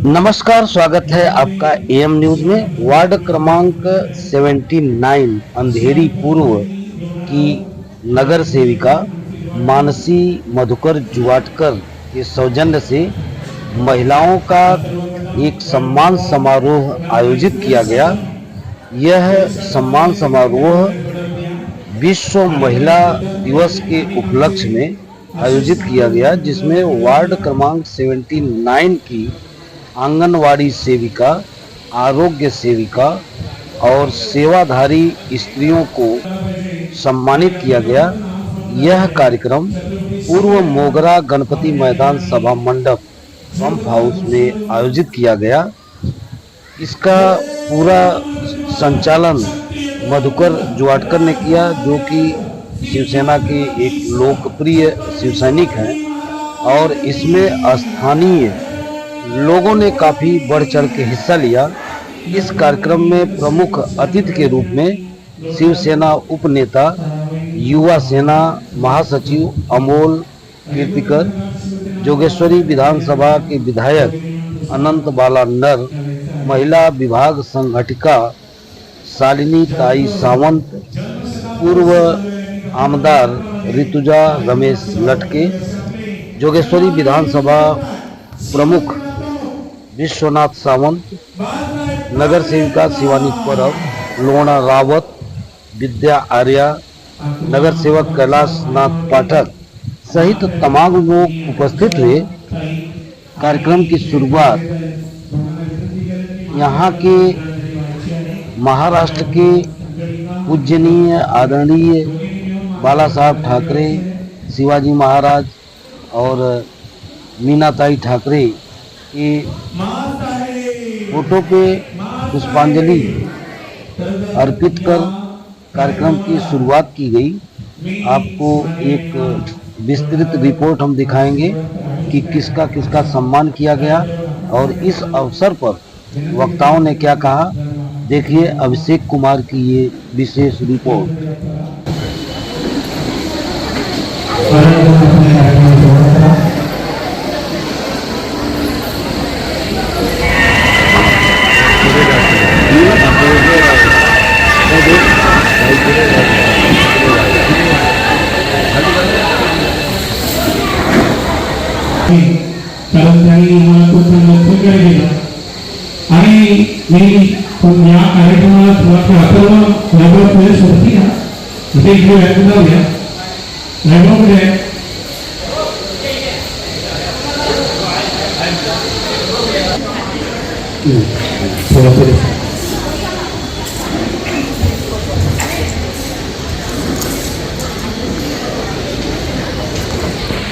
नमस्कार, स्वागत है आपका एएम न्यूज में। वार्ड क्रमांक 79 अंधेरी पूर्व की नगर सेविका मानसी मधुकर जुवाटकर के सौजन्य से महिलाओं का एक सम्मान समारोह आयोजित किया गया। यह सम्मान समारोह विश्व महिला दिवस के उपलक्ष्य में आयोजित किया गया, जिसमें वार्ड क्रमांक 79 की आंगनवाड़ी सेविका, आरोग्य सेविका और सेवाधारी स्त्रियों को सम्मानित किया गया। यह कार्यक्रम पूर्व मोगरा गणपति मैदान सभा मंडप पंप हाउस में आयोजित किया गया। इसका पूरा संचालन मधुकर जुवाटकर ने किया, जो कि शिवसेना के एक लोकप्रिय शिव सैनिक हैं, और इसमें स्थानीय लोगों ने काफी बढ़ चढ़ के हिस्सा लिया। इस कार्यक्रम में प्रमुख अतिथि के रूप में शिवसेना उपनेता, युवा सेना महासचिव अमोल कीर्तिकर, जोगेश्वरी विधानसभा के विधायक अनंत बाला नर, महिला विभाग संगठिका शालिनी ताई सावंत, पूर्व आमदार ऋतुजा रमेश लटके, जोगेश्वरी विधानसभा प्रमुख विश्वनाथ सावंत, नगर सेविका शिवानी परब, लोना रावत, विद्या आर्या, नगर सेवक कैलाश नाथ पाठक सहित तमाम लोग उपस्थित हुए। कार्यक्रम की शुरुआत यहाँ के महाराष्ट्र के पूजनीय आदरणीय बाला साहब ठाकरे, शिवाजी महाराज और मीनाताई ठाकरे के फोटो पे पुष्पांजलि अर्पित कर कार्यक्रम की शुरुआत की गई। आपको एक विस्तृत रिपोर्ट हम दिखाएंगे कि किसका किसका सम्मान किया गया और इस अवसर पर वक्ताओं ने क्या कहा। देखिए अभिषेक कुमार की ये विशेष रिपोर्ट।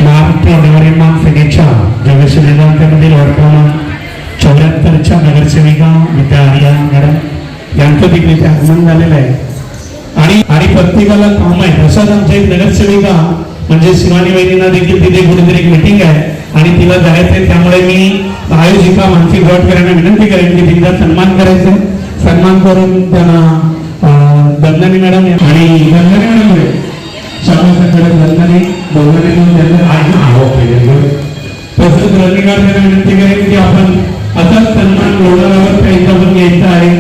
या कार्यक्रमाला सेनेच्या जोगेश्वरी विधानसभेमधील वार्ड क्रमांक 74च्या नगरसेविका विद्या आर्या मॅडम यांचं तिकडे आगमन झालेलं आहे आणि प्रत्येकाला काम आहे। तसंच आमच्या एक नगरसेविका म्हणजे शिवानी वहिनींना देखील तिथे कुठेतरी एक मीटिंग आहे आणि तिला जायचं आहे, त्यामुळे मी आयोजिका मानसी जुवाटकर यांना विनंती करेन की तिचा सन्मान करायचा। सन्मान करून त्यांना दंदनी मॅडम आणि दंदनी मॅडम शासनाकडे दंदनी दोघांनी घेऊन त्यांना आज आवाहन केले। तसंच रनिंगार्ड विनंती करेन की आपण असाच सन्मान लोणावळ्यावर त्यांच्यावर घ्यायचा आहे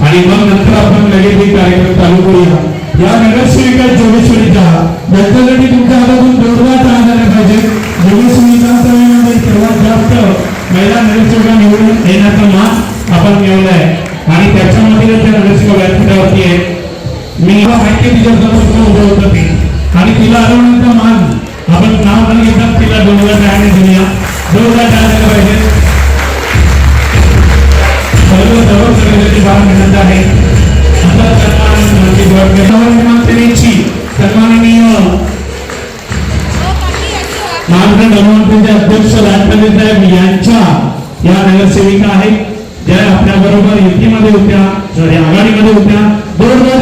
आणि मग नंतर आपण लगेच हे कार्यक्रम चालू करूया। या नगरसेविका जोगेश्वरीचा त्यांच्यासाठी तुमच्या हातातून जोरदार टाळ्या झाल्या पाहिजे। जोगेश्वरी विधानसभेमध्ये सर्वात जास्त महिला नगरसेविका निवडून येण्याचा मान आपण मिळवलाय आणि त्याच्यामध्ये त्या नगरसेविका व्यासपीठावरती आहे। मी माहिती तिच्यासमोर उभं होतं ते आणि तिला हरवण्याचा मान आपण नाव न घेता तिला जोरदार टाळ्याने देऊया। जोरदार टाळ्या झाल्या पाहिजे। सन्माननीय महाराष्ट्र गणपतीचे अध्यक्ष राजपती साहेब यांच्या या नगरसेविका आहेत, ज्या आपल्या बरोबर युतीमध्ये होत्या, आघाडीमध्ये होत्या। जोरदार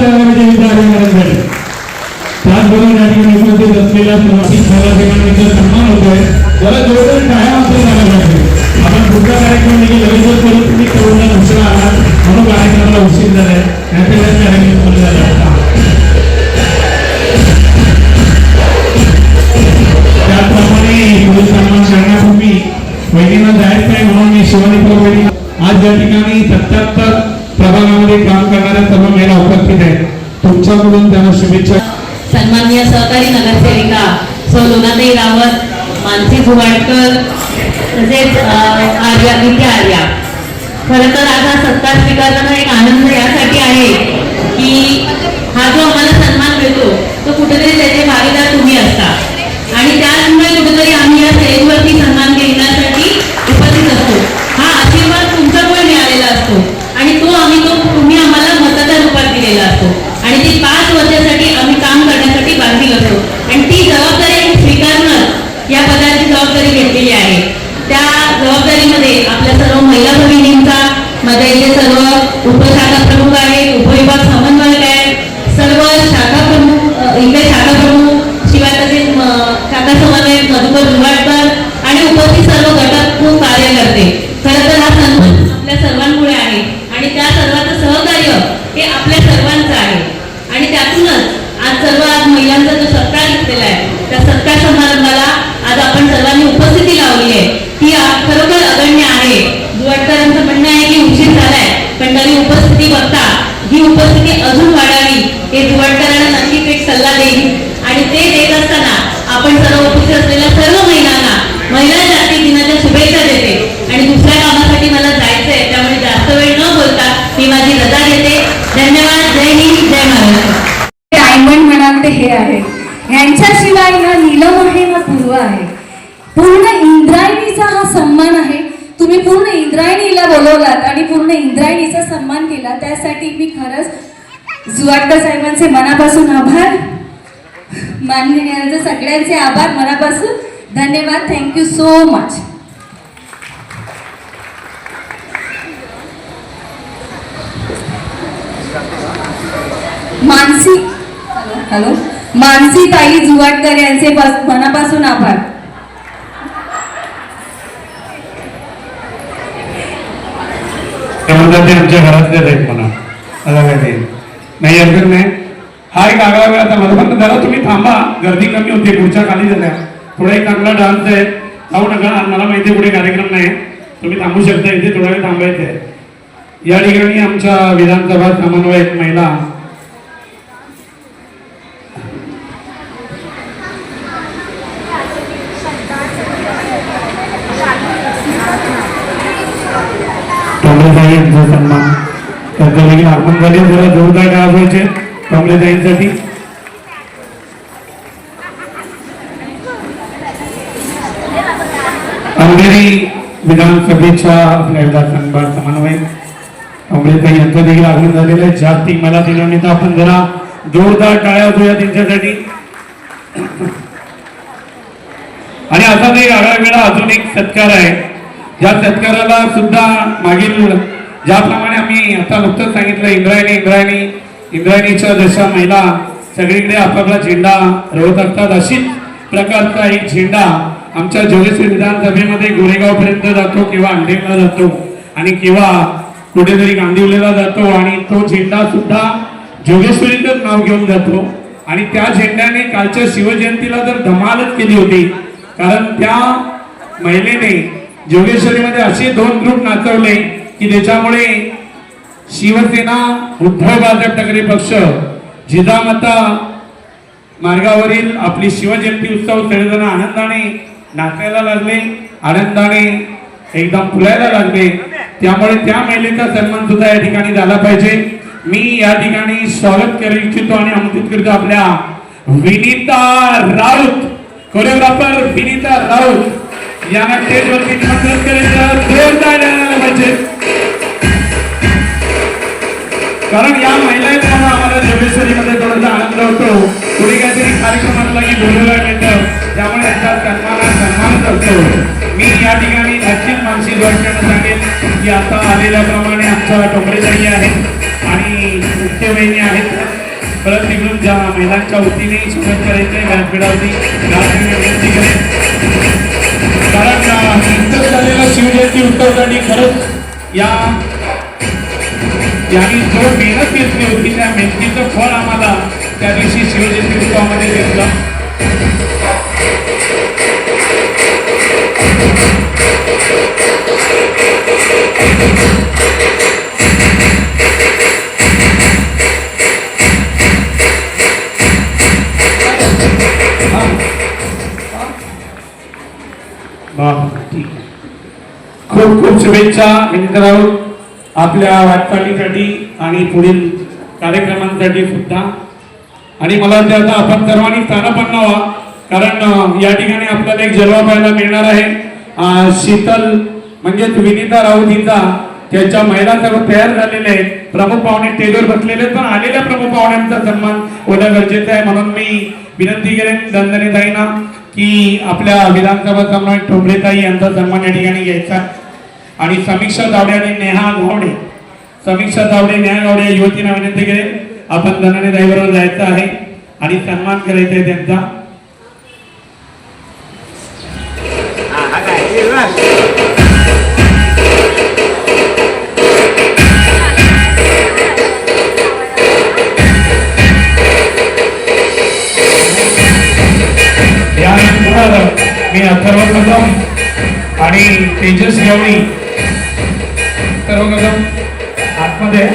त्याचबरोबर या ठिकाणी उपस्थित असलेल्या नगरसेवकांचा सन्मान होतोय। त्याला जोरदार टाळ्या मात्र झाल्या पाहिजे। आपण पुढचा कार्यक्रम देखील लगेच करून तुम्ही करून उशिरा आलात म्हणून कार्यक्रमाला उशीर झालाय, त्याप्रमाणे सन्मान करण्यापूर्वी वहिनींना जायचं आहे म्हणून मी शिवानी आमच्याकडून त्यांना शुभेच्छा. सन्माननीय सहकारी नगरसेविका सौ लोनाताई रावत, मानसी जुवाडकर तसेच विद्या आर्या. खरं तर आज हा सत्कार स्वीकारताना एक आनंद यासाठी आहे की हा जो आम्हाला सन्मान मिळतो तो कुठेतरी त्याचे भागीदार तुम्ही असता आणि त्याचमुळे कुठेतरी आम्ही या स्टेजवरती सन्मान घेण्यासाठी उपस्थित असतो. हा आशीर्वाद तुमच्यामुळे मिळालेला असतो आणि तुम्ही आम्हाला मताच्या रूपात दिलेला असतो आणि ती 5 वर्षासाठी आम्ही काम करण्यासाठी बांधील असतो आणि ती जबाबदारी स्वीकारणं या पदाची जबाबदारी घेतलेली आहे. त्या जबाबदारीमध्ये आपल्या सर्व महिला भगिनींचा, माझ्या इथे सर्व उपशाखा प्रमुख आहेत, उपविभाग समन्वयक आहेत, सर्व शाखा प्रमुख इथे शाखा प्रमुख शिवाय तसेच शाखा समन्वयक मधुकर जुवाडकर आणि उपस्थित सर्व घटक खूप कार्य करते. खरं तर हा सन्मान आपल्या सर्वांमुळे आहे आणि त्या सर्वांचं सहकार्य हे आपल्या सर्वांचं आहे आणि त्यातूनच आज महिलांचा जो सत्कार घेतलेला आहे त्या सत्कार समारंभाला आज आपण सर्वांनी उपस्थिती लावली आहे ती खरोखर अगण्य आहे. जुवाडकरांचं म्हणणं आहे की उशीर झालाय पण तरी उपस्थिती बघता ही उपस्थिती अजून वाढावी हे जुवाडकरांना नक्कीच एक सल्ला देईल आणि ते देत असताना आपण सर्व उपस्थित असलेल्या सर्व महिलांना महिला जागतिक दिनाच्या शुभेच्छा देते आणि दुसऱ्या कामासाठी मला जायचंय त्यामुळे जास्त वेळ न बोलता मी माझी रजा घेते. धन्यवाद. जय हिंद, जय महाराष्ट्र. डायमंड म्हणाल ते हे आहे, यांच्याशिवाय ना नीलम आहे ना पूर्व आहे. पूर्ण इंद्रायणीचा हा सन्मान आहे. तुम्ही पूर्ण इंद्रायणीला बोलवलात आणि पूर्ण इंद्रायणीचा सन्मान केला त्यासाठी मी खरंच जुवाडकर साहेबांचे मनापासून आभार माननीय सगळ्यांचे आभार मनापासून धन्यवाद. Thank you so much. मानसी ताई जुवाडकर यांचे मनापासून आभार. ते आमच्या घरातलेच आहेत म्हणा नाही हरकत नाही. हा एक आगळा वेळ आता मला फक्त जरा तुम्ही थांबा, गर्दी कमी होते, पुढच्या खाली झाल्या. थोडा एक चांगला डान्स आहे, जाऊ नका. मला माहिती आहे पुढे कार्यक्रम नाही, तुम्ही थांबू शकता, इथे थोडा वेळ थांबायचं आहे. या ठिकाणी आमच्या विधानसभा समन्वयक महिला टोंबरेताईंचा सन्मान त्यांच्या देखील आगमन झाले. जरा जोरदार टाळ्या व्हायचे टोंबरेताईंसाठी. अंधेरी विधानसभेच्या आपल्या सन्मान समन्वय टोंबरेताई यांचं देखील आगमन झालेलं आहे. जागतिक महिला दिनानिमित्त आपण जरा जोरदार टाळ्या वाजवूया त्यांच्यासाठी. आणि असाच एक आगळा वेळा अजून एक सत्कार आहे. या सत्काराला सुद्धा मागील ज्याप्रमाणे आम्ही आता नुकतंच सांगितलं इंद्रायणीच्या जशा महिला सगळीकडे आपापला झेंडा रोवत असतात अशीच प्रकारचा एक झेंडा आमच्या जोगेश्वरी विधानसभेमध्ये गोरेगाव पर्यंत जातो किंवा अंधेरीला जातो आणि किंवा कुठेतरी गांधीवलेला जातो आणि तो झेंडा सुद्धा जोगेश्वरीचंच नाव घेऊन जातो. आणि त्या झेंड्याने कालच्या शिवजयंतीला तर धमालच केली होती, कारण त्या महिलेने जोगेश्वरीमध्ये असे 2 ग्रुप नाचवले की त्याच्यामुळे शिवसेना उद्धव बाळासाहेब ठाकरे पक्ष जिजामाता मार्गावरील आपली शिवजयंती उत्सव सगळेजण आनंदाने नाचायला लागले, आनंदाने एकदम फुलायला लागले. त्यामुळे त्या महिलेचा सन्मान सुद्धा या ठिकाणी झाला पाहिजे. मी या ठिकाणी स्वागत करू इच्छितो आणि आमंत्रित करतो आपल्या विनीता राऊत, कोरिओग्राफर विनीता राऊत यांना स्टेजवरती निमंत्रित करायचं. जोरदार द्यायला पाहिजे, कारण या महिलांमुळे आम्हाला जोगेश्वरीमध्ये थोडासा आनंद होतो. पुढे काहीतरी कार्यक्रम असला की बोलवलं येतं, त्यामुळे यांचा सन्मानच असतो. मी या ठिकाणी नक्कीच मानसी जोडक्यांना सांगेन की आता आलेल्याप्रमाणे आमच्या टोंबरेताई आहेत आणि मुख्य बहिणी आहेत. परत तिकडून ज्या महिलांच्या वतीने स्वागत करायचे व्यासपीठावरती विनंती करेन, कारण नुकतंच झालेल्या शिवजयंती उत्सवासाठी खरंच यांनी जो मेहनत घेतली होती त्या मेहनतीचं फळ आम्हाला त्या दिवशी शिवजयंती उत्सवामध्ये घेतलं. खूप खूप शुभेच्छा मित्र आहोत आपल्या वाटचालीसाठी आणि पुढील कार्यक्रमांसाठी सुद्धा. आणि मला वाटतं आता आपण सर्वांनी स्थानपन्न व्हा, कारण या ठिकाणी आपल्याला एक जलवा पाहायला मिळणार आहे. शीतल म्हणजेच विनिता राऊतीचा त्याच्या महिला सर्व तयार झालेले आहेत. प्रमुख पाहुणे स्टेजवर बसलेले, पण आलेल्या प्रमुख पाहुण्यांचा सन्मान होणं गरजेचं आहे. म्हणून मी विनंती करेन दंदनीताईंना की आपल्या विधानसभा समन्वयक ठोंबरेताई यांचा सन्मान या ठिकाणी घ्यायचा. आणि समीक्षा तावडे आणि नेहा गावडे, समीक्षा तावडे नेहा गावडे या युवतींना विनंती करेन आपण दंदनीताईबरोबर जायचं आहे आणि सन्मान करायचा आहे त्यांचा. मी अथर्व कदम आणि तेजस गावडी सर्व कदम आतमध्ये